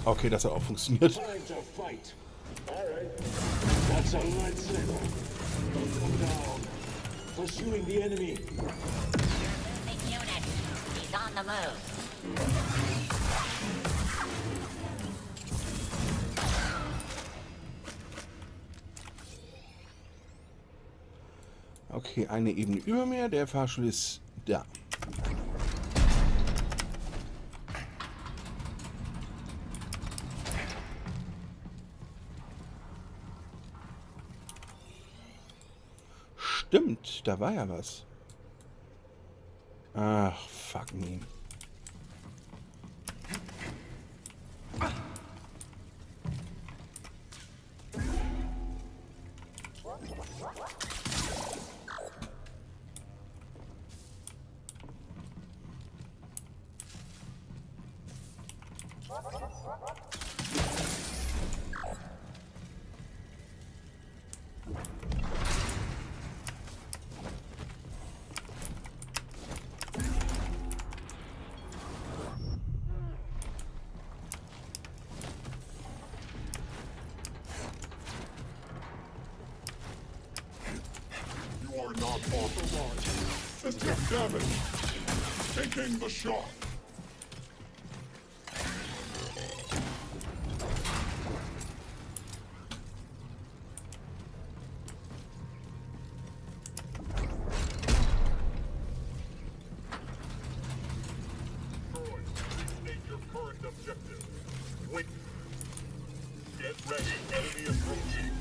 Okay, das hat auch funktioniert. Time to fight. All right. That's a lightsaber. Don't come down. Pursuing the enemy. Big unit. He's on the move. Okay, eine Ebene über mir. Der Fahrstuhl ist da. Stimmt, da war ja was. Ach, fuck me. You are not authorized. System damage. Taking the shot. State your current objective. Wait. Get ready. Enemy approaching.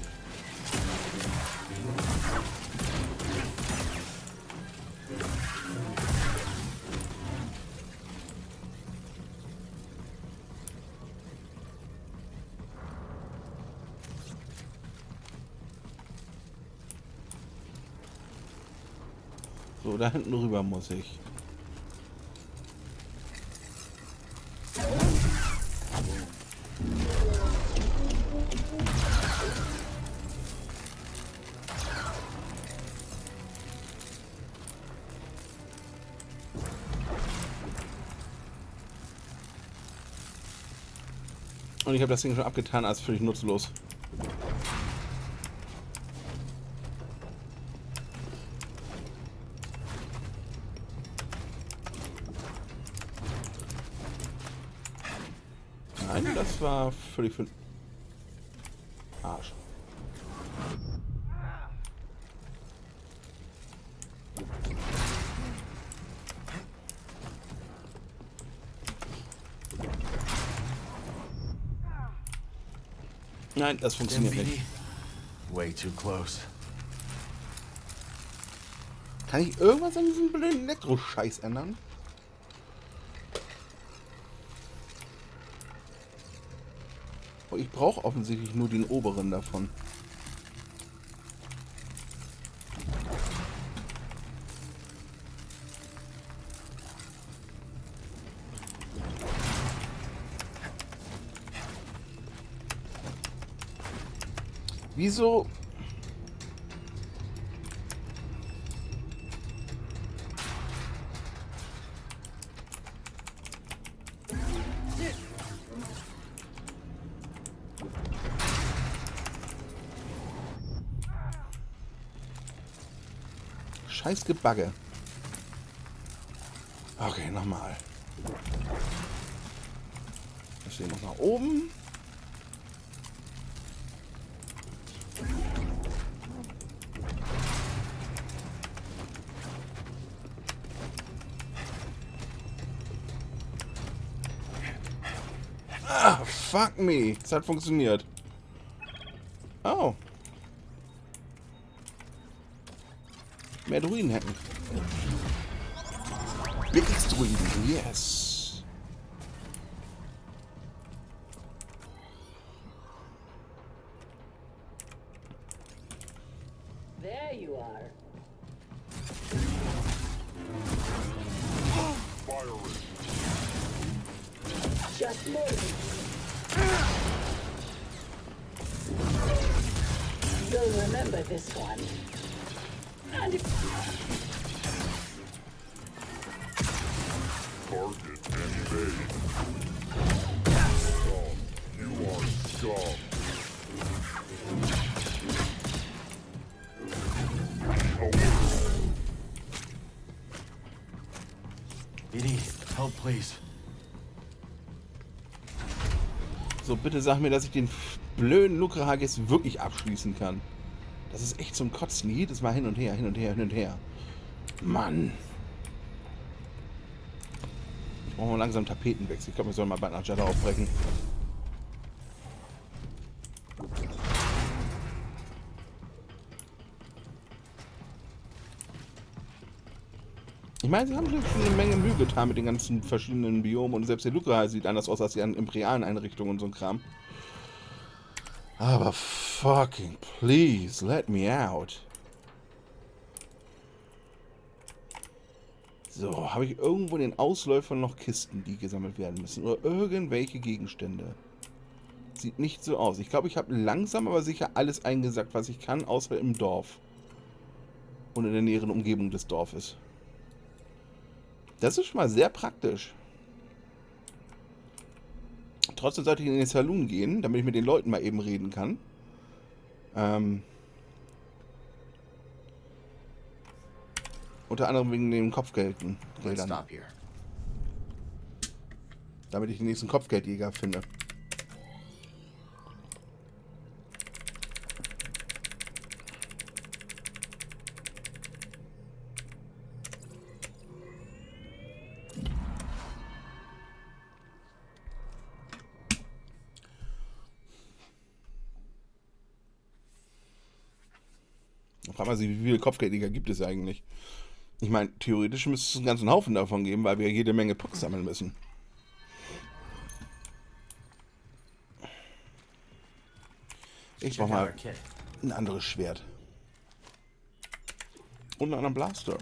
So, da hinten rüber muss ich. Und ich habe das Ding schon abgetan als völlig nutzlos. Nein, das war völlig für den Arsch. Nein, das funktioniert nicht. Way too close. Kann ich irgendwas an diesem blöden Elektro-Scheiß ändern? Oh, ich brauche offensichtlich nur den oberen davon. Wieso? Scheiß Gebagge. Okay, nochmal. Das hier noch nach oben. Ah, fuck me. Es hat funktioniert. Oh. Mehr Druiden hätten. Blitzdruiden, yes. There you are. Firing. Just move. You'll remember this one. And Target engaged. Edie, help, please. So, bitte sag mir, dass ich den blöden Lukrahag jetzt wirklich abschließen kann. Das ist echt zum Kotzen. Jedes Mal hin und her, hin und her, hin und her. Mann. Ich brauche mal langsam Tapetenwechsel. Ich glaube, wir sollen mal bald nach Jedi aufbrechen. Ich meine, sie haben schon eine Menge Mühe getan mit den ganzen verschiedenen Biomen und selbst der Lukrahag sieht anders aus als die imperialen Einrichtungen und so ein Kram. Aber fucking please, let me out. So, habe ich irgendwo in den Ausläufern noch Kisten, die gesammelt werden müssen? Oder irgendwelche Gegenstände? Sieht nicht so aus. Ich glaube, ich habe langsam aber sicher alles eingesackt, was ich kann, außer im Dorf. Und in der näheren Umgebung des Dorfes. Das ist schon mal sehr praktisch. Trotzdem sollte ich in den Saloon gehen, damit ich mit den Leuten mal eben reden kann. Unter anderem wegen den Kopfgeldern. Damit ich den nächsten Kopfgeldjäger finde. Frag mal, wie viele Kopfgeldjäger gibt es eigentlich? Ich meine, theoretisch müsste es einen ganzen Haufen davon geben, weil wir jede Menge Pucks sammeln müssen. Ich brauche mal ein anderes Schwert. Und einen anderen Blaster.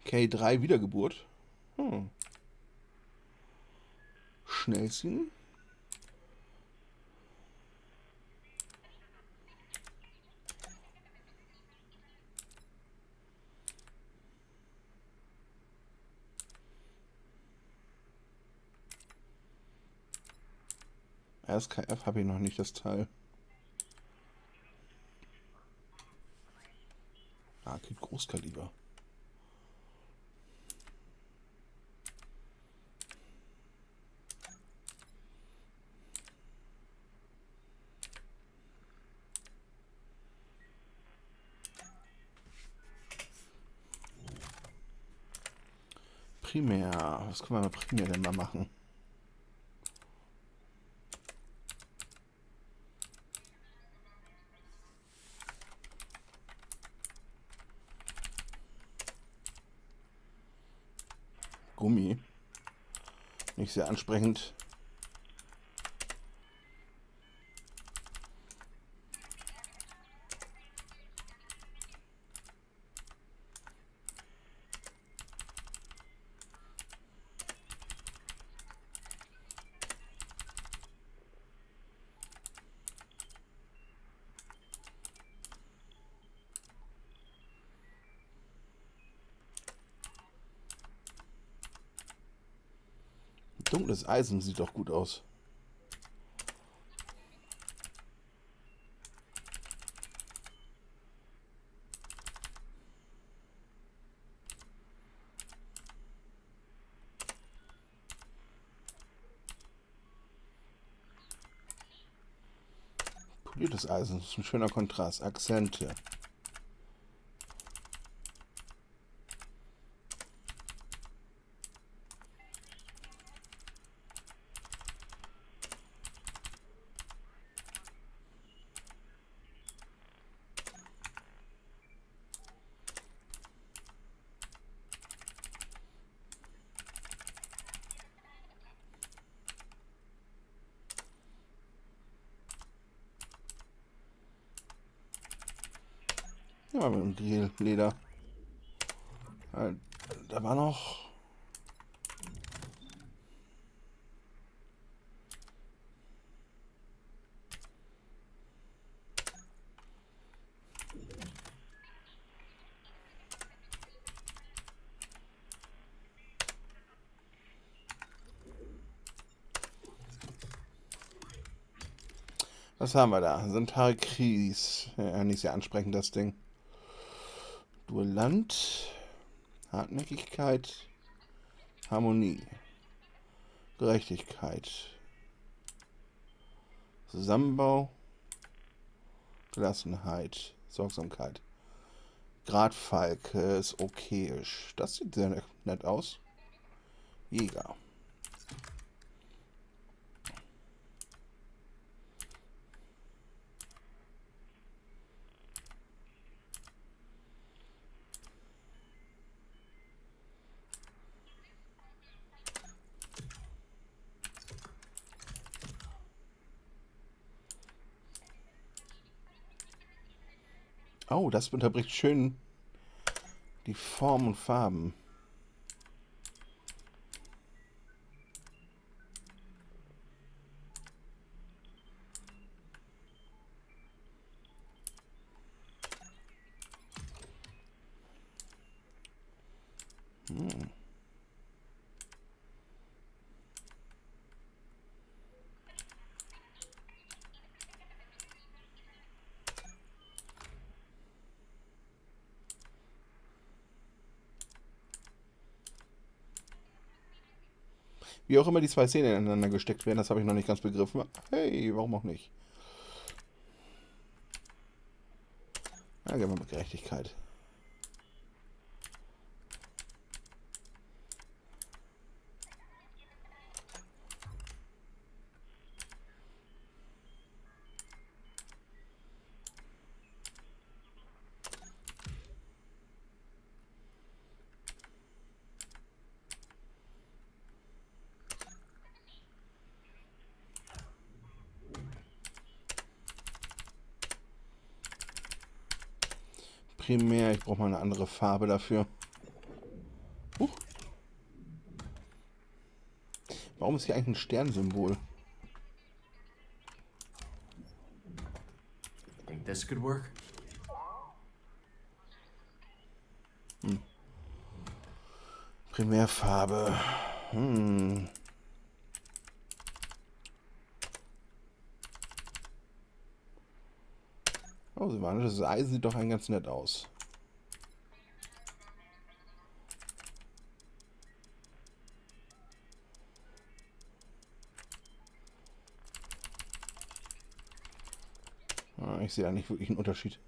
K3 Wiedergeburt. Schnellsten. SKF habe ich noch nicht, das Teil. Ah, geht Großkaliber. Primär. Was können wir mit Primär denn mal machen? Gummi. Nicht sehr ansprechend. Dunkles Eisen sieht doch gut aus. Poliertes Eisen, das ist ein schöner Kontrast. Akzente. Ja, mit dem Leder. Da war noch. Was haben wir da? Santari Kries. Ja, nicht sehr ansprechend, das Ding. Duellant. Hartnäckigkeit, Harmonie, Gerechtigkeit, Zusammenbau, Gelassenheit, Sorgsamkeit. Gradfalke ist okayisch. Das sieht sehr nett aus. Jäger. Oh, das unterbricht schön die Form und Farben. Wie auch immer die zwei Szenen ineinander gesteckt werden, das habe ich noch nicht ganz begriffen. Hey, warum auch nicht? Na, gehen wir mit Gerechtigkeit. Primär, ich brauche mal eine andere Farbe dafür. Warum ist hier eigentlich ein Sternsymbol? Think this could work? Primärfarbe. Oh, das Eisen sieht doch ganz nett aus. Ich sehe da nicht wirklich einen Unterschied.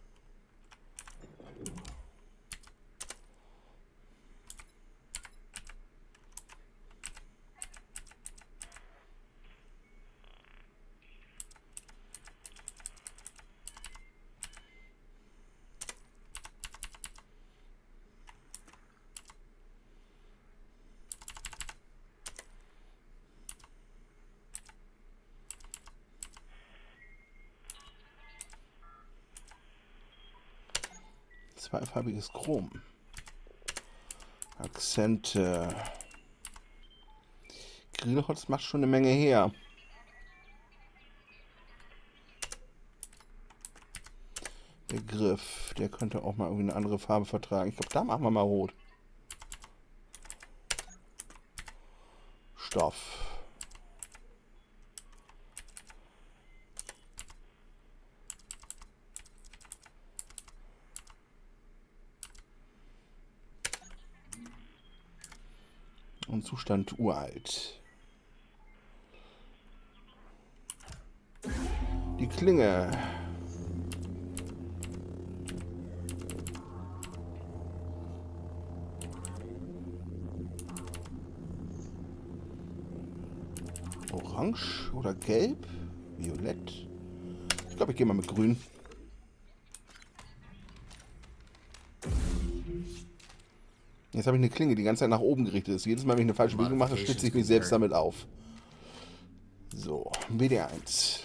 Zweifarbiges Chrom. Akzente. Grillholz macht schon eine Menge her. Der Griff, der könnte auch mal irgendwie eine andere Farbe vertragen. Ich glaube, da machen wir mal rot. Stoff. Und Zustand uralt. Die Klinge. Orange oder gelb? Violett? Ich glaube, ich gehe mal mit grün. Jetzt habe ich eine Klinge, die ganze Zeit nach oben gerichtet ist. Jedes Mal, wenn ich eine falsche Bewegung mache, schlitze ich mich selbst damit auf. So, WD1.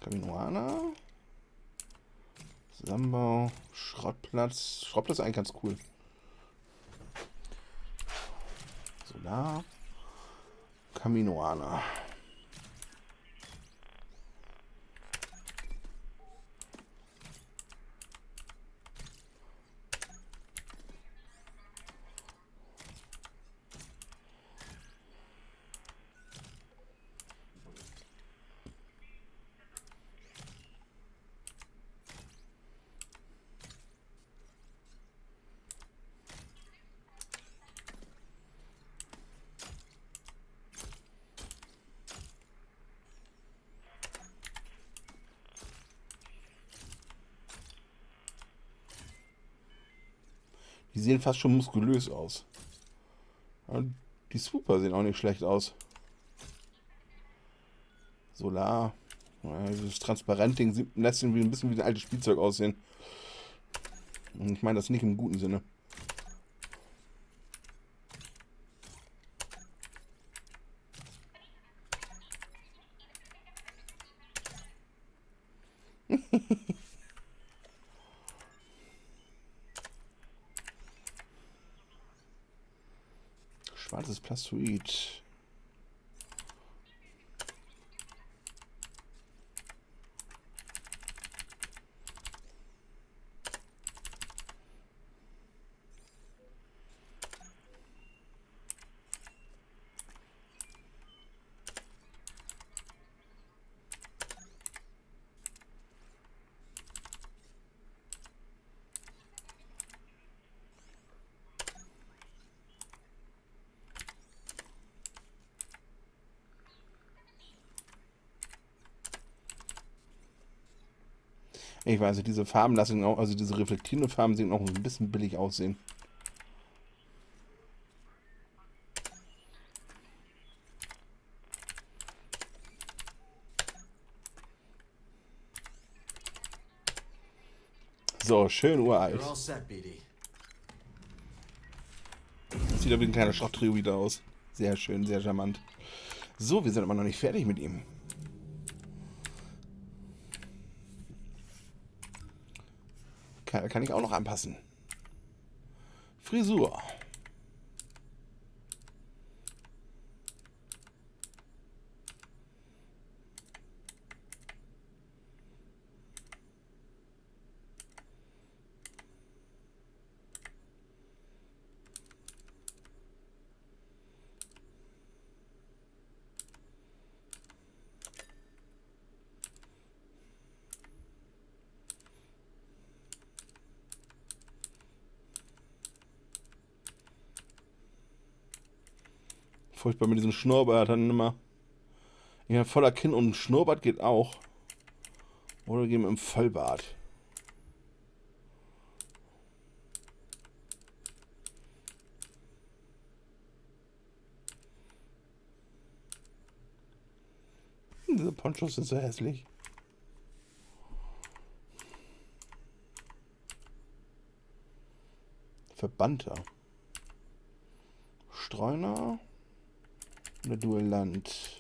Kaminoana. Zusammenbau. Schrottplatz. Schrottplatz ist eigentlich ganz cool. Solar. Kaminoana. Die sehen fast schon muskulös aus. Ja, die Swooper sehen auch nicht schlecht aus. Solar. Ja, dieses Transparent-Ding lässt irgendwie ein bisschen wie ein altes Spielzeug aussehen. Und ich meine das nicht im guten Sinne. Schwarzes Plastoid. Ich weiß nicht, diese Farben lassen auch, also diese reflektierenden Farben sehen auch ein bisschen billig aussehen. So, schön uralt. You're all set, BD. Das sieht ja wie ein kleiner Schrotttrio wieder aus. Sehr schön, sehr charmant. So, wir sind aber noch nicht fertig mit ihm. Kann ich auch noch anpassen. Frisur. Furchtbar mit diesem Schnurrbart dann immer. Ja, voller Kinn und ein Schnurrbart geht auch. Oder wir gehen im Vollbart. Diese Ponchos sind so hässlich. Verbannter. Streuner. Oder Duellant.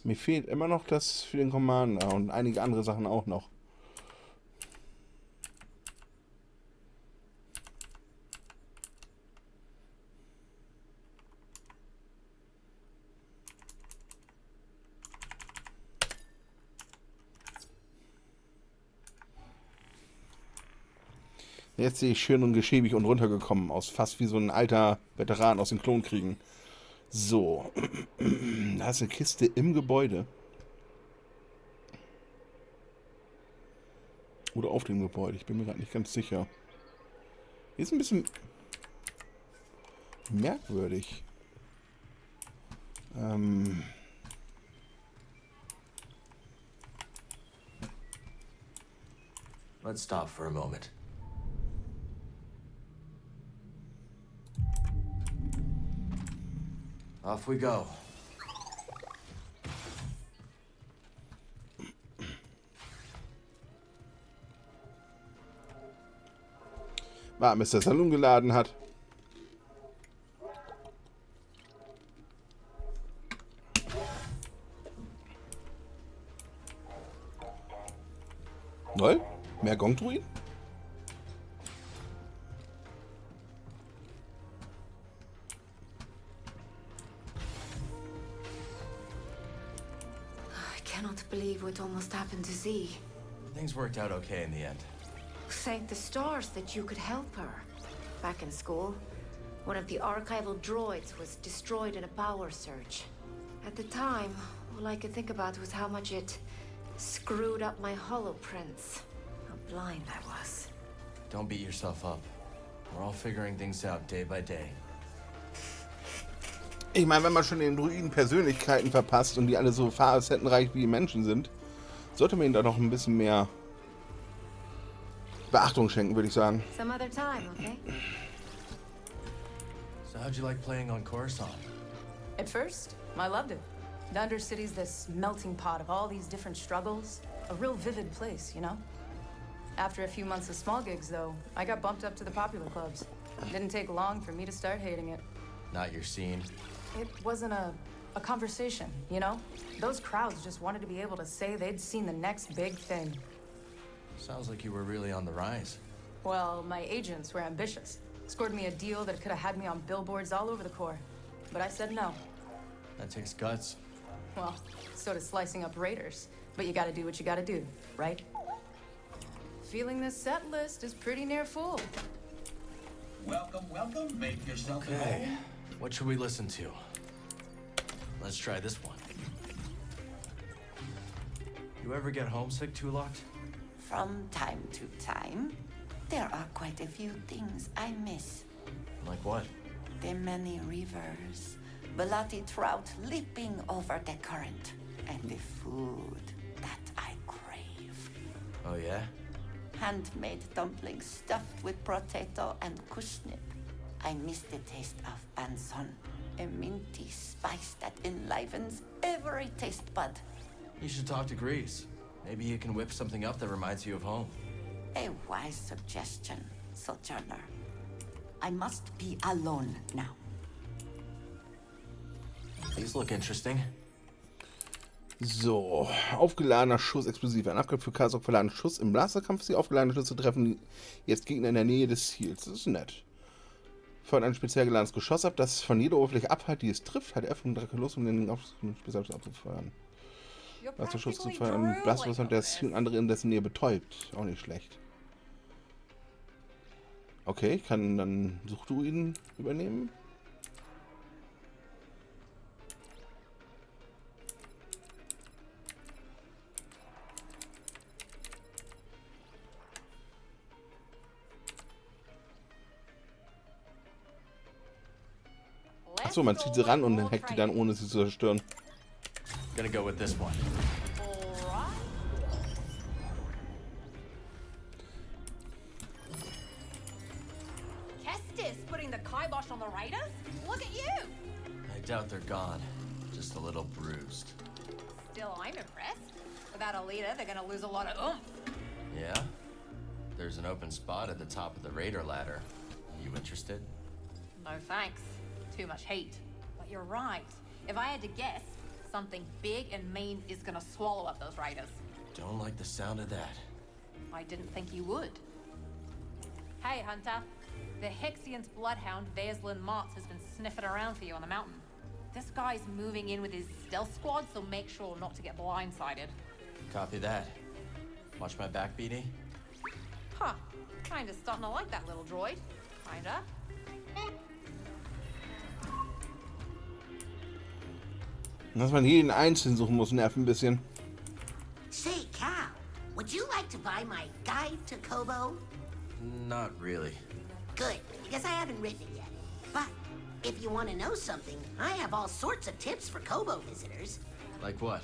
Mir fehlt immer noch das für den Commander und einige andere Sachen auch noch. Jetzt sehe ich schön und geschäbig und runtergekommen aus, fast wie so ein alter Veteran aus den Klonkriegen. So, da ist eine Kiste im Gebäude. Oder auf dem Gebäude, ich bin mir gerade nicht ganz sicher. Hier ist ein bisschen merkwürdig. Let's stop for a moment. Off we go. Warten, bis der Salon geladen hat. Lol? Mehr Gongtruin? I cannot believe what almost happened to Z. Things worked out okay in the end. Thank the stars that you could help her. Back in school, One of the archival droids was destroyed in a power surge. At the time, all I could think about was how much it screwed up my holoprints. How blind I was. Don't beat yourself up. We're all figuring things out day by day. Ich meine, wenn man schon den Druiden Persönlichkeiten verpasst und die alle so facettenreich wie Menschen sind, sollte man ihnen da noch ein bisschen mehr Beachtung schenken, würde ich sagen. Some other time, okay? So how'd you like playing on Coruscant? At first, I loved it. The Undercity's this melting pot of all these different struggles. A real vivid place, you know? After a few months of small gigs, though, I got bumped up to the popular clubs. Didn't take long for me to start hating it. Not your scene. It wasn't a conversation, you know? Those crowds just wanted to be able to say they'd seen the next big thing. Sounds like you were really on the rise. Well, my agents were ambitious. Scored me a deal that could have had me on billboards all over the core. But I said no. That takes guts. Well, so does slicing up raiders. But you gotta do what you gotta do, right? Feeling this set list is pretty near full. Welcome, welcome. Make yourself at Okay. home. What should we listen to? Let's try this one. You ever get homesick, Tulok? From time to time, there are quite a few things I miss. Like what? The many rivers, Belati trout leaping over the current, and the food that I crave. Oh yeah? Handmade dumplings stuffed with potato and kushnip. I miss the taste of banson, a minty spice that enlivens every taste bud. You should talk to Grease. Maybe you can whip something up that reminds you of home. A wise suggestion, Sojourner. I must be alone now. These look interesting. So, aufgeladener Schuss explosiv. Ein Upgrade für Chaos aufgeladener Schuss im Blasterkampf. Sie aufgeladene Schüsse treffen jetzt Gegner in der Nähe des Ziels. Das ist nett. Feuert ein speziell geladenes Geschoss ab, das von jeder Oberfläche abhält, die es trifft. Hat F und Drake los, um den Spezialschuss abzufeuern. Blasterschuss zu feuern. Blasterschuss und der Ziel und andere in dessen Nähe betäubt. Auch nicht schlecht. Okay, ich kann dann Suchtruiden übernehmen. Achso, man zieht sie ran und dann hackt die dann, ohne sie zu zerstören. Gonna go with this one. Kestis putting the kibosh on the raiders? Look at you! I doubt they're gone. Just a little bruised. Still, I'm impressed. Without a leader, they're gonna lose a lot of oomph. Yeah? There's an open spot at the top of the raider ladder. You interested? No thanks. Too much heat. But you're right. If I had to guess, something big and mean is gonna swallow up those raiders. Don't like the sound of that. I didn't think you would. Hey, Hunter. The Hexian's bloodhound, Veslin Martz, has been sniffing around for you on the mountain. This guy's moving in with his stealth squad, so make sure not to get blindsided. Copy that. Watch my back, BD. Huh. Kinda starting to like that little droid. Kinda. Dass man jeden einzeln suchen muss, nervt ein bisschen. Say, Cal, would you like to buy my guide to Kobo? Not really. Good, because I haven't written it yet. But if you want to know something, I have all sorts of tips for Kobo visitors. Like what?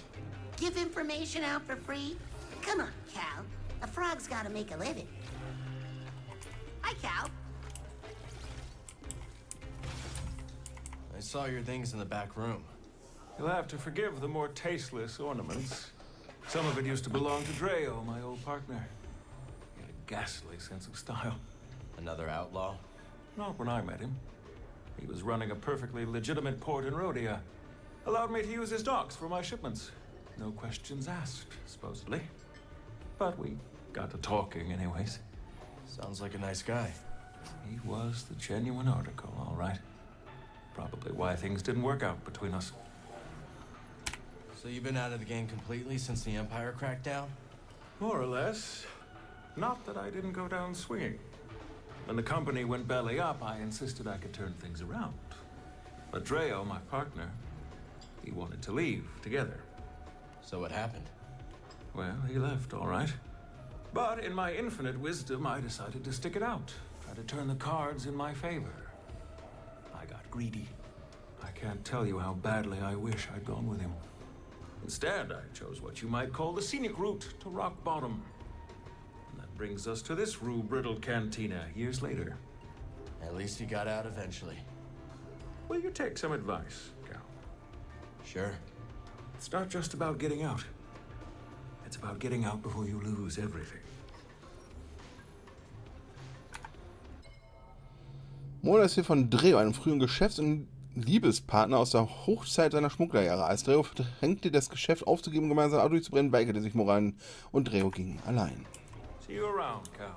Give information out for free? Come on, Cal. A frog's got to make a living. Hi, Cal. I saw your things in the back room. You'll have to forgive the more tasteless ornaments. Some of it used to belong to Dreo, my old partner. He had a ghastly sense of style. Another outlaw? Not when I met him. He was running a perfectly legitimate port in Rhodia. Allowed me to use his docks for my shipments. No questions asked, supposedly. But we got to talking anyways. Sounds like a nice guy. He was the genuine article, all right. Probably why things didn't work out between us. So you've been out of the game completely since the Empire crackdown? More or less. Not that I didn't go down swinging. When the company went belly up, I insisted I could turn things around. But Dreo, my partner, he wanted to leave together. So what happened? Well, he left, all right. But in my infinite wisdom, I decided to stick it out. Try to turn the cards in my favor. I got greedy. I can't tell you how badly I wish I'd gone with him. Instead, I chose what you might call the scenic route to rock bottom. And that brings us to this rue-riddled cantina years later. At least you got out eventually. Will you take some advice, Cal? Sure. It's not just about getting out. It's about getting out before you lose everything. Mona ist hier von Dreo, einem frühen Geschäfts- und Liebespartner aus der Hochzeit seiner Schmugglerjahre. Als Dreo verdrängte, das Geschäft aufzugeben, gemeinsam ein Auto durchzubrennen, weigerte sich Moran und Dreo gingen allein. See you around, Cal.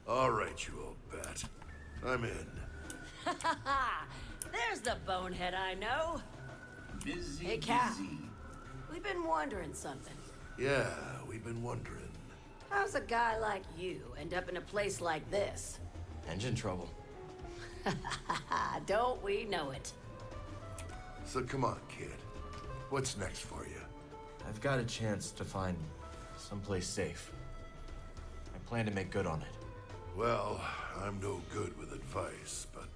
All right, you old bat. I'm in. There's the bonehead I know. Busy, Hey, Cal. busy. We've been wondering something. Yeah, we've been wondering. How's a guy like you end up in a place like this? Engine trouble. Don't we know it? So come on, kid. What's next for you? I've got a chance to find someplace safe. I plan to make good on it. Well, I'm no good with advice, but,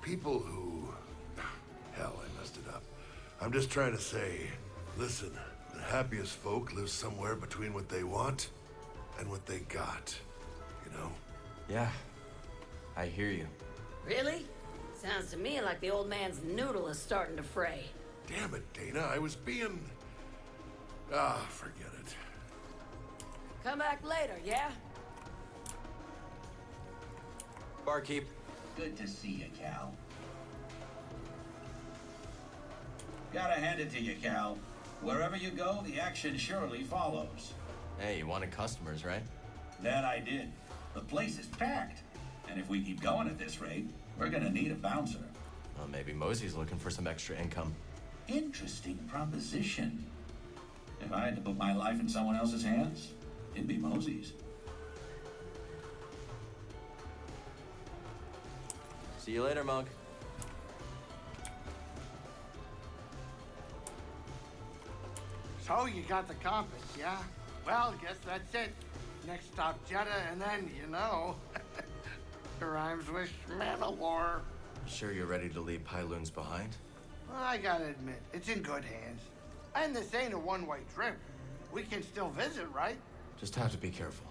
people who... Hell, I messed it up. I'm just trying to say, listen, the happiest folk live somewhere between what they want and what they got, you know? Yeah, I hear you. Really? Sounds to me like the old man's noodle is starting to fray. Damn it, Dana, I was being... Ah, forget it. Come back later, yeah? Barkeep. Good to see you, Cal. Gotta hand it to you, Cal. Wherever you go, the action surely follows. Hey, you wanted customers, right? That I did. The place is packed. And if we keep going at this rate, we're gonna need a bouncer. Well, maybe Mosey's looking for some extra income. Interesting proposition. If I had to put my life in someone else's hands, it'd be Mosey's. See you later, Monk. So you got the compass, yeah? Well, guess that's it. Next stop, Jedi, and then, you know, it rhymes with Mandalore. Sure you're ready to leave Pyloons behind? Well, I gotta admit, it's in good hands. And this ain't a one-way trip. We can still visit, right? Just have to be careful.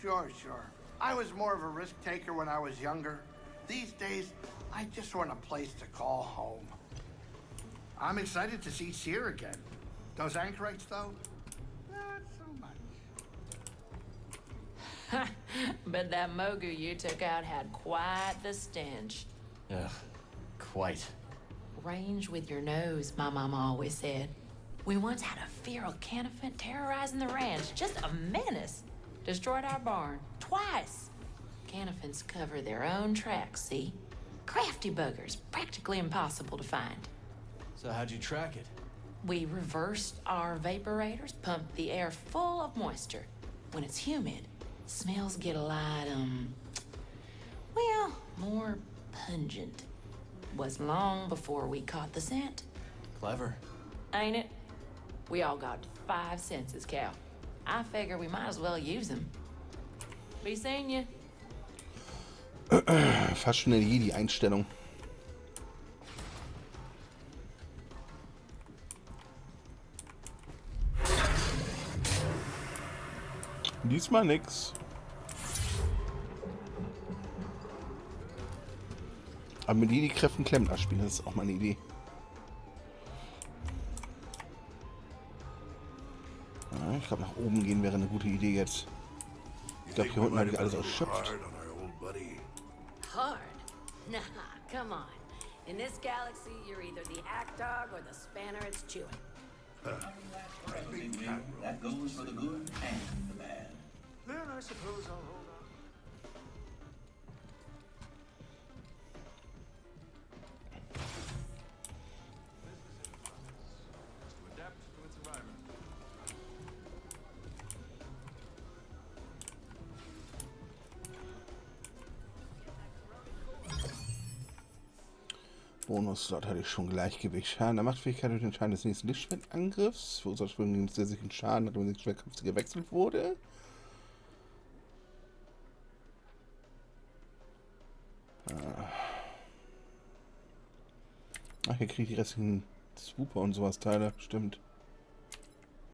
Sure. I was more of a risk taker when I was younger. These days, I just want a place to call home. I'm excited to see Seer again. Those anchorites, though, not so much. But that Mogu you took out had quite the stench. Ugh, quite. Range with your nose, my mama always said. We once had a feral canifant terrorizing the ranch, just a menace. Destroyed our barn, twice. Canifants cover their own tracks, see? Crafty buggers, practically impossible to find. So how'd you track it? We reversed our vaporators, pumped the air full of moisture. When it's humid, smells get a lot, well, more pungent. Was long before we caught the scent. Clever. Ain't it? We all got 5 senses, Cal. I figure we might as well use them. Be seeing you. Fast schon eine Jedi-Einstellung. Diesmal nix. Aber mit Jedi-Kräften Klempner spielen, das ist auch mal eine Idee. Ja, ich glaube, nach oben gehen wäre eine gute Idee jetzt. Ich glaube, hier unten habe ich alles erschöpft. Hard? Nah, come on. In this galaxy, you're either the act dog or the spanner it's chewing. That goes for the good and the bad. Then I suppose I'll hold on. To adapt to its environment. Bonus-Slot hatte ich schon. Gleichgewicht. Schaden der Machtfähigkeit durch den Schaden des nächsten Lichtschwertangriffs. Für unser Schwingen gibt es sehr sicheren Schaden, nachdem der Schwertkampf gewechselt wurde. Ach, hier kriege ich die restlichen Swooper und sowas Teile. Stimmt.